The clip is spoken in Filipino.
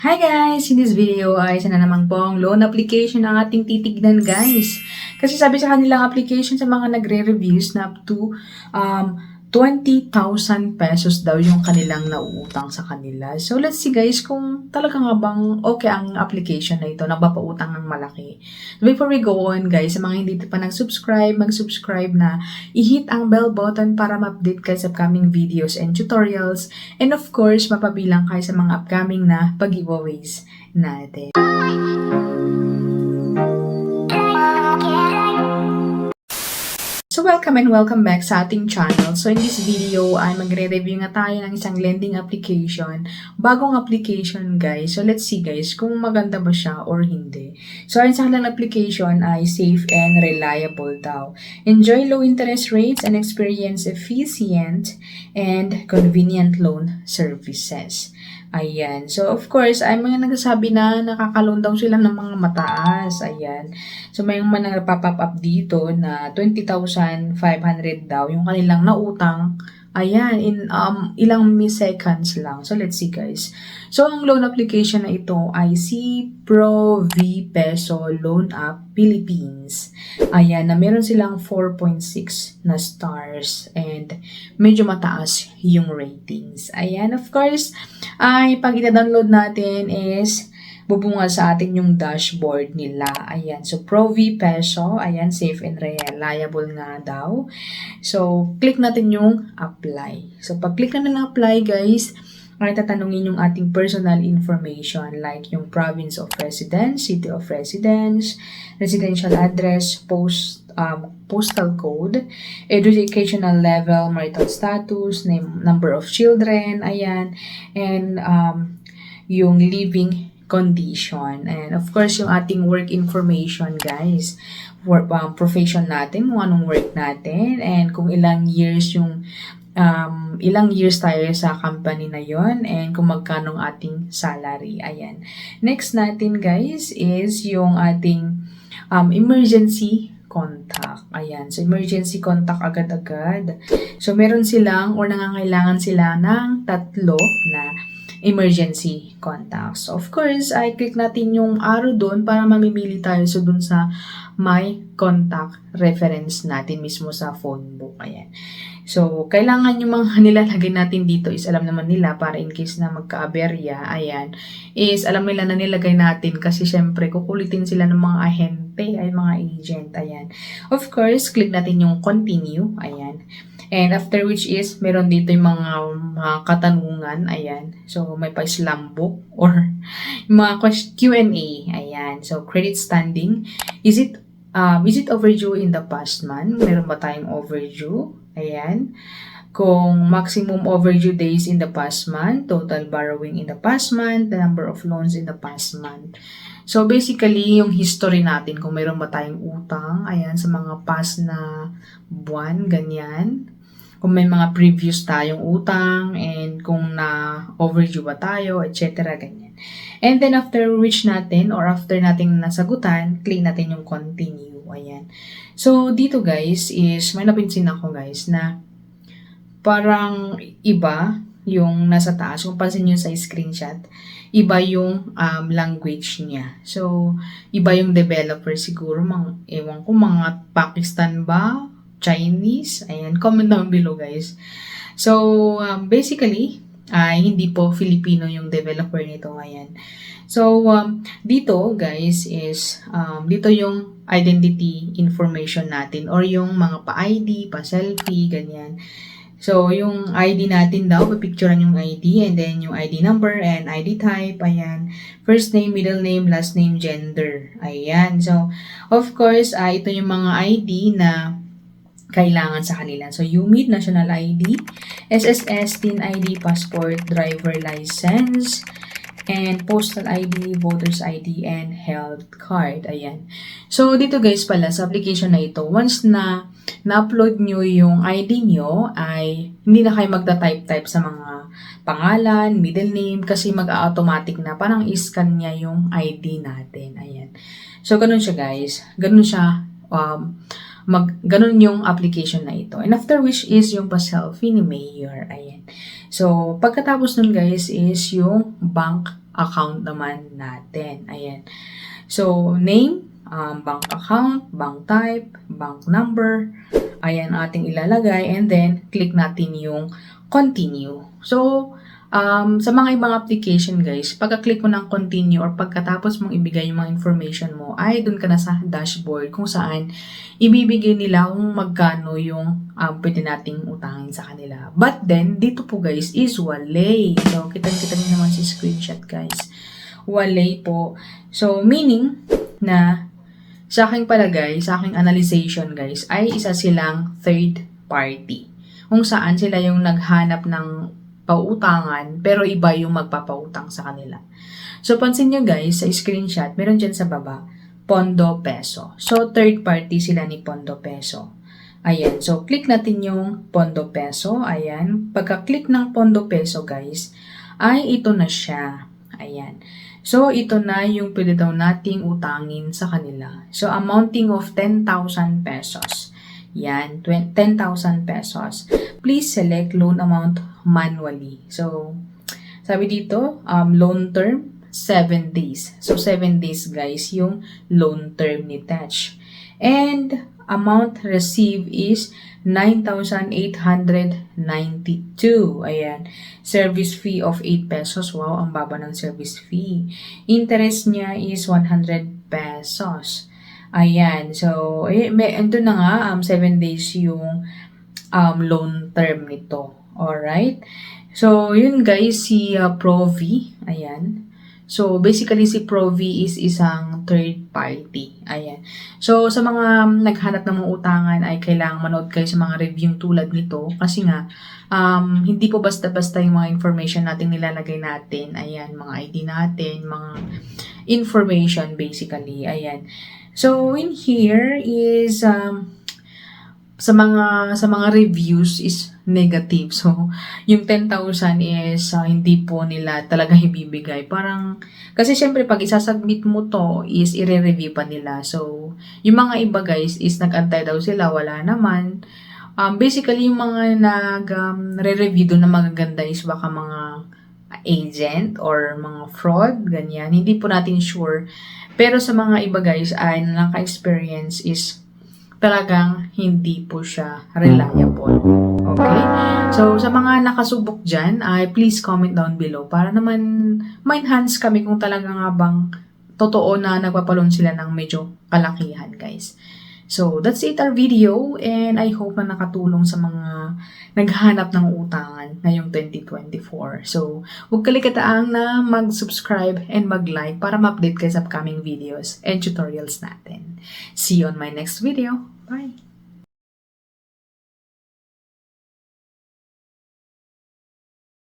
Hi guys! In this video ay isa na naman pong loan application ang ating titignan guys. Kasi sabi sa kanilang application sa mga nagre-reviews na up to 20,000 pesos daw yung kanilang nauutang sa kanila. So let's see guys kung talaga nga bang okay ang application na ito, nagpapautang ng malaki. Before we go on guys, sa mga hindi pa nag-subscribe, mag-subscribe na, i-hit ang bell button para ma-update kayo sa upcoming videos and tutorials. And of course, mapabilang kayo sa mga upcoming na pag-giveaways natin. So welcome and welcome back sa ating channel. So in this video ay magre-review nga tayo ng isang lending application. Bagong application guys. So let's see guys kung maganda ba siya or hindi. So ang sa kanilang application ay safe and reliable daw. Enjoy low interest rates and experience efficient and convenient loan services. Ayan. So, of course, ay mga nagsasabi na nakaka-loan daw sila ng mga mataas. Ayan. So, may mga nagpapop up dito na 20,500 daw yung kanilang nautang. Ayan, in ilang milliseconds lang. So, let's see guys. So, ang loan application na ito ay si Pro V Peso Loan App Philippines. Ayan, na meron silang 4.6 na stars and medyo mataas yung ratings. Ayan, of course, ay pag ita-download natin is bubunga sa atin yung dashboard nila. Ayan. So, Pro V Peso. Ayan. Safe and reliable nga daw. So, click natin yung apply. So, pag click natin ng apply, guys, ay tatanungin yung ating personal information like yung province of residence, city of residence, residential address, postal code, educational level, marital status, name, number of children, ayan, and yung living condition. And of course, yung ating work information, guys. Work, profession natin, kung anong work natin, and kung ilang years tayo sa company na yon, and kung magkano ating salary. Ayan. Next natin, guys, is yung ating emergency contact. Ayan. So, emergency contact agad-agad. So, meron silang or nangangailangan sila ng 3 na emergency contacts. Of course, I click natin yung arrow doon para mamimili tayo so doon sa my contact reference natin mismo sa phone book. Ayan. So, kailangan yung mga nilalagay natin dito is alam naman nila para in case na magka-aberya, ayan, is alam nila na nilagay natin kasi syempre kukulitin sila ng mga ahente, ay mga agent, ayan. Of course, click natin yung continue, ayan. And after which is, meron dito yung mga katanungan, ayan. So, may pa-slam book or mga Q&A, ayan. So, credit standing. Is it overdue in the past month? Meron ba tayong overdue? Ayan. Kung maximum overdue days in the past month, total borrowing in the past month, the number of loans in the past month. So, basically, yung history natin, kung meron ba tayong utang, ayan, sa mga past na buwan, ganyan. Kung may mga previous tayong utang, and kung na-overdue ba tayo, etc. ganyan. And then, after which natin, or after nating nasagutan, click natin yung continue. Ayan. So, dito guys, is may napinsin ako guys, na parang iba yung nasa taas. Kung pansin nyo sa screenshot, iba yung language niya. So, iba yung developer siguro. Ewan ko, mga Pakistan ba? Chinese? Ayan, comment down below guys. So, basically, hindi po Filipino yung developer nito. Ayan. So, dito guys is, dito yung identity information natin or yung mga pa-ID, pa-selfie, ganyan. So, yung ID natin daw, pipicturean yung ID and then yung ID number and ID type, ayan. First name, middle name, last name, gender. Ayan. So, of course, ito yung mga ID na kailangan sa kanila. So, UMID, National ID, SSS, TIN ID, Passport, Driver License, and Postal ID, Voter's ID, and Health Card. Ayan. So, dito guys pala, sa application na ito, once na na-upload nyo yung ID nyo, ay hindi na kayo magta-type-type sa mga pangalan, middle name, kasi mag-automatic na, parang iscan niya yung ID natin. Ayan. So, ganun siya guys. Ganun siya, ganun yung application na ito. And after which is yung pa-selfie ni Mayor. Ayan. So, pagkatapos nun guys is yung bank account naman natin. Ayan. So, name, bank account, bank type, bank number, ayan ating ilalagay, and then click natin yung continue. So, sa mga ibang application guys, pagka-click mo ng continue or pagkatapos mong ibigay yung mga information mo, ay dun ka na sa dashboard kung saan ibibigay nila kung magkano yung pwede nating utangin sa kanila. But then, dito po guys is wale. So, kita-kita nyo naman si screenshot guys. Wale po. So, meaning na sa aking palagay, sa aking analyzation guys, ay isa silang third party. Kung saan sila yung naghanap ng pautangan, pero iba yung magpapautang sa kanila. So, pansin nyo guys, sa screenshot, meron dyan sa baba, Pondo Peso. So, third party sila ni Pondo Peso. Ayan. So, click natin yung Pondo Peso. Ayan. Pagka-click ng Pondo Peso guys, ay ito na siya. Ayan. So, ito na yung pwede daw nating utangin sa kanila. So, amounting of 10,000 pesos. Yan, 10,000 pesos. Please select loan amount manually. So, sabi dito, loan term, 7 days. So, 7 days guys yung loan term ni Tech. And, amount received is 9,892. Ayan. Service fee of 8 pesos. Wow, ang baba ng service fee. Interest niya is 100 pesos. Ayan. So, ito na nga, 7 days yung loan term nito. Alright? So, yun guys, si Provi. Ayan. So, basically, si Provi is isang third party. Ayan. So, sa mga naghanap ng mga utangan ay kailangang manood kayo sa mga review tulad nito. Kasi nga, hindi po basta-basta yung mga information natin nilalagay natin. Ayan, mga ID natin, mga information basically. Ayan. So, in here is, sa mga reviews is negative. So, yung 10,000 is hindi po nila talaga ibibigay. Parang, kasi syempre pag isasubmit mo to is i-review pa nila. So, yung mga iba guys is nag-antay daw sila, wala naman. Basically, yung mga nag-re-review doon na magaganda is baka mga agent or mga fraud, ganyan. Hindi po natin sure. Pero sa mga iba guys ay naka-experience is talagang hindi po siya reliable. Okay? So, sa mga nakasubok dyan, ay please comment down below para naman ma-enhance kami kung talaga nga bang totoo na nagpapalon sila ng medyo kalakihan, guys. So, that's it our video and I hope na nakatulong sa mga naghanap ng utangan ngayong 2024. So, huwag kaligataang na mag-subscribe and mag-like para ma-update kayo sa upcoming videos and tutorials natin. See you on my next video. Bye!